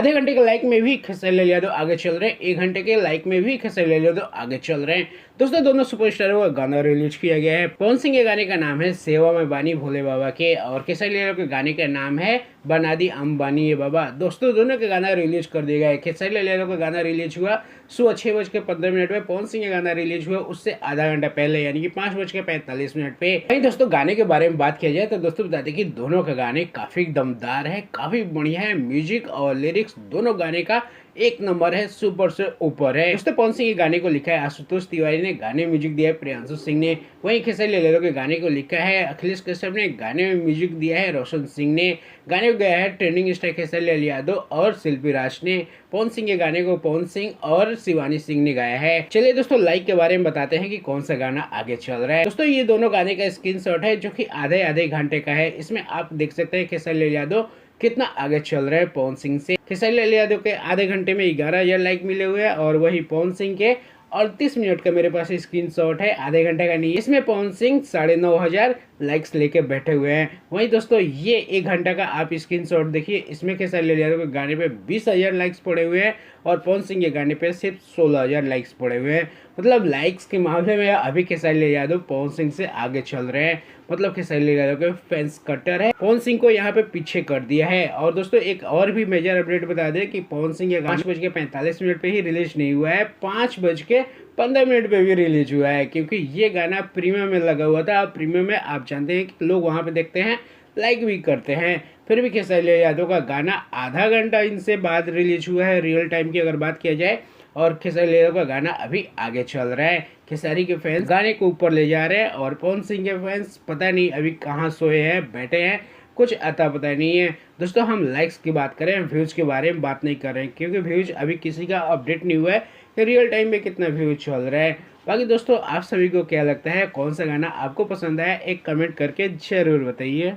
आधे घंटे के लाइक में भी खेसारी लाल यादव आगे चल रहे हैं, 1 घंटे के लाइक में भी खेसारी लाल यादव आगे चल रहे हैं। दोस्तों दोनों सुपरस्टारों का गाना रिलीज किया गया है। पवन सिंह के गाने का नाम है सेवा में बानी भोले बाबा के, और खेसारी लाल यादव के गाने का नाम है बना दी अंबानी ये बाबा। दोस्तों दोनों के गाना रिलीज कर दिया गया है। खेसारी लाल यादव का गाना रिलीज हुआ सुबह 6:15 में, पवन सिंह का गाना रिलीज हुआ उससे आधा घंटा पहले यानी कि 5:45 पे। वहीं दोस्तों गाने के बारे में बात किया जाए तो दोस्तों बता दें कि दोनों के गाने काफी दमदार है, काफी बढ़िया है। म्यूजिक और लिरिक्स दोनों गाने का एक नंबर है, सुपर से ऊपर है। दोस्तों पवन सिंह के गाने को लिखा है आशुतोष तिवारी ने, गाने म्यूजिक दिया है प्रियांशु सिंह ने। वहीं खेसारी लाल यादव के गाने को लिखा है अखिलेश कश्यप ने, गाने में म्यूजिक दिया है रोशन सिंह ने। गाने को गाया है ट्रेंडिंग स्टार खेसारी लाल यादव और शिल्पी राज ने। पवन सिंह के गाने को पवन सिंह और शिवानी सिंह ने गाया है। चलिए दोस्तों लाइक के बारे में बताते हैं कि कौन सा गाना आगे चल रहा है। दोस्तों ये दोनों गाने का स्क्रीनशॉट है जो कि आधे आधे घंटे का है। इसमें आप देख सकते हैं खेसारी लाल यादव कितना आगे चल रहा है पवन सिंह से। खेसारी लाल यादव के आधे घंटे में 11,000 लाइक मिले हुए हैं, और वही पवन सिंह के 38 मिनट का मेरे पास स्क्रीनशॉट है, आधे घंटे का नहीं। इसमें पवन सिंह 9,500 लाइक्स लेके बैठे हुए हैं। वहीं दोस्तों ये 1 घंटा का आप स्क्रीनशॉट देखिए, इसमें खेसारी लाल यादव के गाने पे 20,000 लाइक्स पड़े हुए हैं, और पवन सिंह के गाने पे सिर्फ 16,000 लाइक्स पड़े हुए हैं। मतलब लाइक्स के मामले में अभी खेसारी लाल यादव पवन सिंह से आगे चल रहे हैं। मतलब खेसारी लाल यादव के फैंस कट्टर है, पवन सिंह को यहाँ पे पीछे कर दिया है। और दोस्तों एक और भी मेजर अपडेट बता दें कि पवन सिंह ये 5:45 पे ही रिलीज नहीं हुआ है, 5:15 पे भी रिलीज हुआ है, क्योंकि ये गाना प्रीमियम में लगा हुआ था। प्रीमियम में आप जानते हैं कि लोग वहाँ पे देखते हैं, लाइक भी करते हैं। फिर भी खेसारी लाल यादव का गाना आधा घंटा इनसे बाद रिलीज हुआ है रियल टाइम की अगर बात किया जाए, और खेसारी लाल यादव का गाना अभी आगे चल रहा है। खेसारी के फैंस गाने को ऊपर ले जा रहे हैं, और पवन सिंह के फैंस पता नहीं अभी कहाँ सोए हैं, बैठे हैं, कुछ अता पता नहीं है। दोस्तों हम लाइक्स की बात करें, व्यूज के बारे में बात नहीं कर रहे हैं, क्योंकि व्यूज अभी किसी का अपडेट नहीं हुआ है कि रियल टाइम में कितना व्यूज चल रहा है। बाकी दोस्तों आप सभी को क्या लगता है, कौन सा गाना आपको पसंद आया, एक कमेंट करके जरूर बताइए।